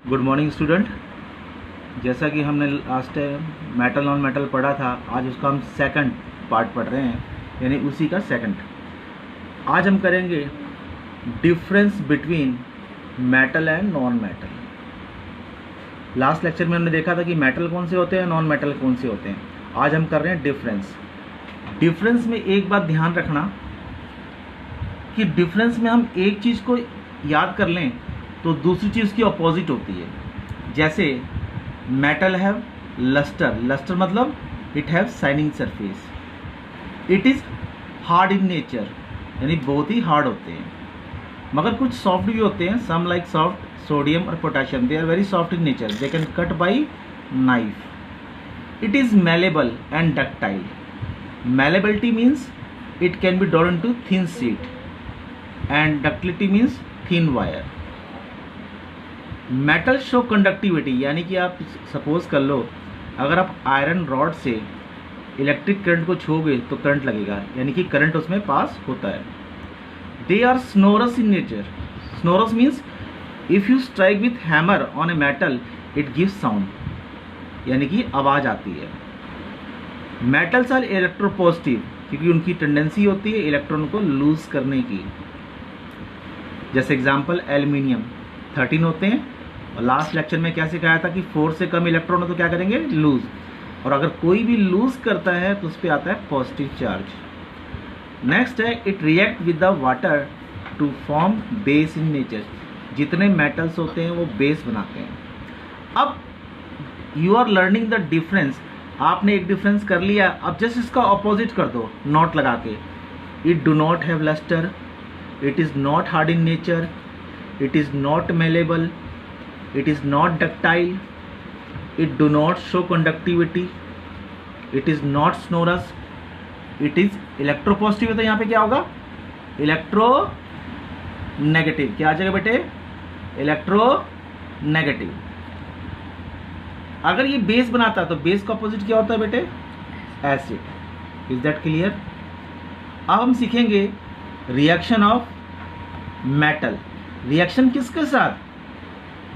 Good morning student. जैसा कि हमने last time metal non metal पढ़ा था, आज उसका हम सेकंड पार्ट पढ़ रहे हैं, यानी उसी का सेकंड। आज हम करेंगे difference between metal and non metal. Last lecture में हमने देखा था कि मेटल कौन से होते हैं, नॉन मेटल कौन से होते हैं। आज हम कर रहे हैं डिफरेंस। डिफरेंस में एक बात ध्यान रखना कि डिफरेंस में हम एक चीज़ को याद कर लें तो दूसरी चीज़ की अपोजिट होती है। जैसे मेटल हैव लस्टर, लस्टर मतलब it have shining surface. It is hard in nature, यानी बहुत ही हार्ड होते हैं, मगर कुछ सॉफ्ट भी होते हैं। सम लाइक सॉफ्ट सोडियम और potassium, they are very soft in nature, they can cut by knife. It is malleable and ductile. Malleability means it can be drawn into thin sheet and ductility means thin wire. Metal show conductivity, यानी कि आप suppose कर लो अगर आप iron rod से electric current को छूओगे तो current लगेगा, यानी कि करंट उसमें पास होता है। They are sonorous in nature. Sonorous means if you strike with hammer on a metal it gives sound, यानी कि आवाज़ आती है। मेटल्स आर इलेक्ट्रोपॉजिटिव, क्योंकि उनकी टेंडेंसी होती है इलेक्ट्रॉन को लूज करने की। जैसे एग्जांपल एल्यूमिनियम 13 होते हैं, और लास्ट लेक्चर में क्या सिखाया था कि 4 से कम इलेक्ट्रॉन हो तो क्या करेंगे, लूज। और अगर कोई भी लूज करता है तो उस पर आता है पॉजिटिव चार्ज। नेक्स्ट है it react with the water to form base in nature. जितने मेटल्स होते हैं वो बेस बनाते हैं। अब you are learning the difference. आपने एक डिफरेंस कर लिया, अब जस्ट इसका ऑपोजिट कर दो नॉट लगा के। It do not have lustre, it is not hard in nature, it is not malleable, it is not ductile, it do not show conductivity, it is not sonorous, it is electropositive। तो यहाँ पे क्या होगा, electro negative. क्या आ जाएगा बेटे, electro negative. अगर ये बेस बनाता है तो बेस का अपोजिट क्या होता है बेटे, एसिड। Is that clear. अब हम सीखेंगे रिएक्शन ऑफ मेटल। रिएक्शन किसके साथ,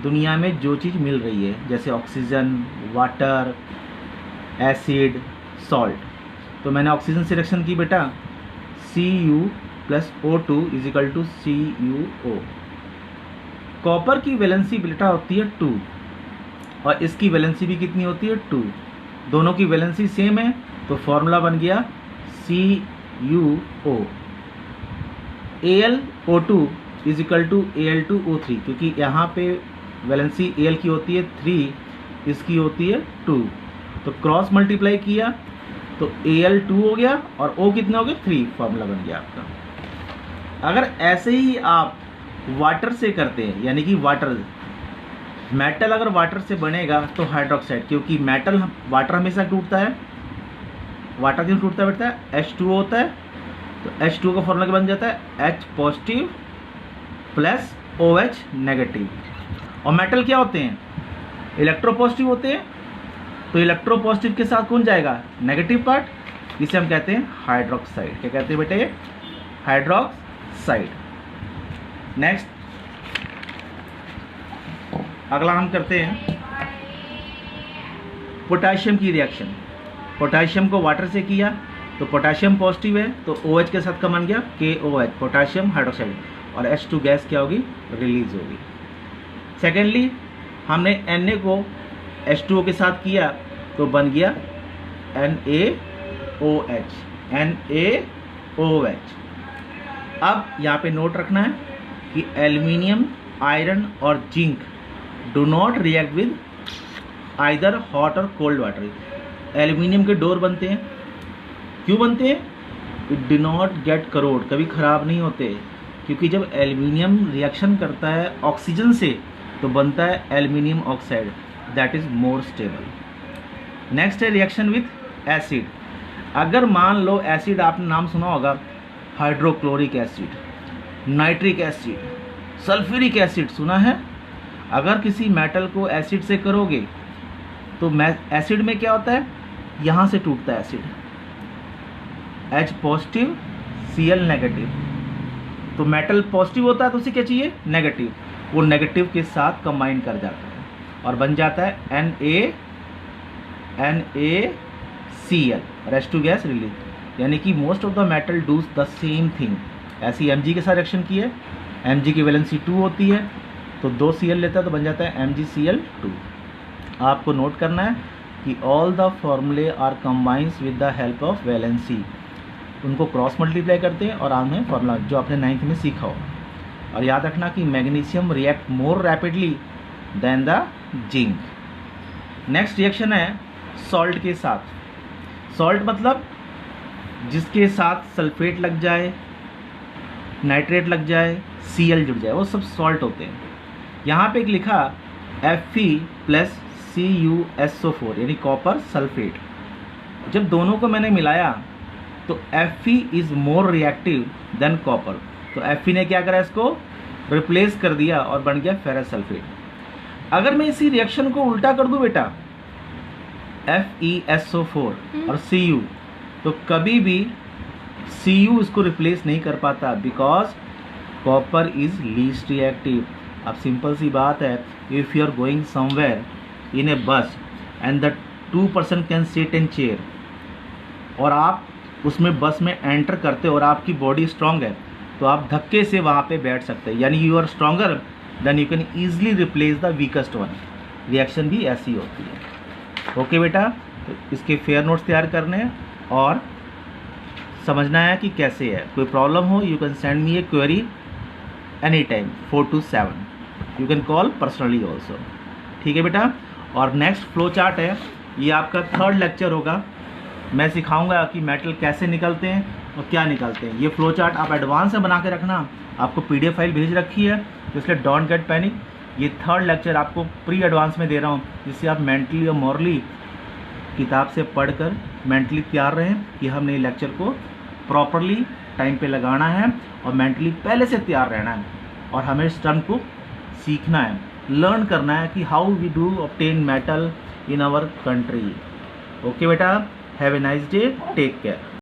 दुनिया में जो चीज़ मिल रही है, जैसे ऑक्सीजन, वाटर, एसिड, सॉल्ट। तो मैंने ऑक्सीजन से रिएक्शन की बेटा, Cu + O2 = CuO। कॉपर की वैलेंसी बेटा होती है 2 और इसकी वैलेंसी भी कितनी होती है, 2। दोनों की वैलेंसी सेम है तो फॉर्मूला बन गया CuO। AlO2 = Al2O3, क्योंकि यहाँ पे वैलेंसी Al की होती है 3, इसकी होती है 2, तो क्रॉस मल्टीप्लाई किया तो Al2 हो गया और O कितना हो गया, 3। फॉर्मूला बन गया आपका। अगर ऐसे ही आप वाटर से करते हैं, यानी कि वाटर, मेटल अगर वाटर से बनेगा तो हाइड्रोक्साइड, क्योंकि मेटल वाटर हमेशा टूटता है। वाटर क्यों टूटता है बेटा, H2O होता है, तो H2O का फॉर्मूला क्या बन जाता है, H positive plus OH negative. और मेटल क्या होते हैं, इलेक्ट्रोपॉजिटिव होते हैं, तो इलेक्ट्रोपॉजिटिव के साथ कौन जाएगा, नेगेटिव पार्ट। इसे हम कहते हैं हाइड्रोक्साइड। क्या कहते हैं बेटे, हाइड्रोक्साइड। नेक्स्ट अगला हम करते हैं पोटेशियम की रिएक्शन। पोटेशियम को वाटर से किया तो पोटेशियम पॉजिटिव है तो OH के साथ का बन गया KOH, पोटेशियम हाइड्रोक्साइड, और H2 गैस क्या होगी, रिलीज होगी। सेकेंडली हमने Na को H2O के साथ किया तो बन गया NaOH, NaOH। अब यहाँ पे नोट रखना है कि एल्यूमिनियम, आयरन और zinc do not react with either hot और कोल्ड वाटर। एल्यूमिनियम के डोर बनते हैं, क्यों बनते हैं, it do not gate crore, कभी ख़राब नहीं होते, क्योंकि जब एल्यूमिनियम रिएक्शन करता है ऑक्सीजन से तो बनता है aluminium oxide, that is more stable. Next है रिएक्शन विथ एसिड। अगर मान लो एसिड, आपने नाम सुना होगा, hydrochloric acid, nitric acid, sulphuric acid सुना है। अगर किसी मेटल को एसिड से करोगे तो एसिड में क्या होता है, यहाँ से टूटता है acid, H positive Cl negative. तो मेटल पॉजिटिव होता है तो उसे क्या चाहिए, नेगेटिव, वो नेगेटिव के साथ कंबाइन कर जाता है। और बन जाता है NaCl, rest to gas release, यानी कि most of the metal does the same thing. ऐसी Mg के साथ रिएक्शन की है, Mg की वैलेंसी 2 होती है, तो 2 Cl लेता है तो बन जाता है MgCl2। आपको नोट करना है कि ऑल द फॉर्मूले are combines with the help of valency, उनको क्रॉस मल्टीप्लाई करते हैं और आम है फॉर्मूला जो आपने 9th में सीखा हो। और याद रखना कि magnesium react more rapidly than the zinc. Next reaction है सॉल्ट के साथ। सॉल्ट मतलब जिसके साथ सल्फेट लग जाए, नाइट्रेट लग जाए, Cl जुड़ जाए, वो सब सॉल्ट होते हैं। यहाँ पे एक लिखा Fe+CuSO4 यानी कॉपर सल्फेट। जब दोनों को मैंने मिलाया तो Fe is more reactive than copper, तो Fe ने क्या करा, इसको रिप्लेस कर दिया और बन गया फेरस सल्फेट। अगर मैं इसी रिएक्शन को उल्टा कर दूं बेटा, FeSO4 और Cu, तो कभी भी Cu इसको रिप्लेस नहीं कर पाता, because copper is least reactive. अब सिंपल सी बात है, if you are going somewhere in a bus and the 2 person can sit in chair, और आप उसमें बस में एंटर करते हो और आपकी बॉडी स्ट्रांग है, तो आप धक्के से वहाँ पे बैठ सकते हैं, यानी you are stronger than you can easily replace the weakest one. Reaction भी ऐसी होती है। ओके बेटा, तो इसके फेयर नोट्स तैयार करने हैं और समझना है कि कैसे है। कोई प्रॉब्लम हो you can send me A query any time 4 to 7, you can call personally also. ठीक है बेटा, और नेक्स्ट फ्लो चार्ट है, ये आपका 3rd लेक्चर होगा। मैं सिखाऊंगा कि मेटल कैसे निकलते हैं और क्या निकलते हैं। ये फ्लो चार्ट आप एडवांस में बना के रखना, आपको PDF फाइल भेज रखी है, तो इसलिए डोंट गेट पैनिक। ये 3rd लेक्चर आपको प्री एडवांस में दे रहा हूँ, जिससे आप मेंटली और मॉरली किताब से पढ़कर मेंटली तैयार रहें कि हमने लेक्चर को प्रॉपरली टाइम पे लगाना है और मेंटली पहले से तैयार रहना है, और हमें इस टर्म को सीखना है, लर्न करना है कि how we do obtain metal in our country. Okay बेटा, have a nice day, take care.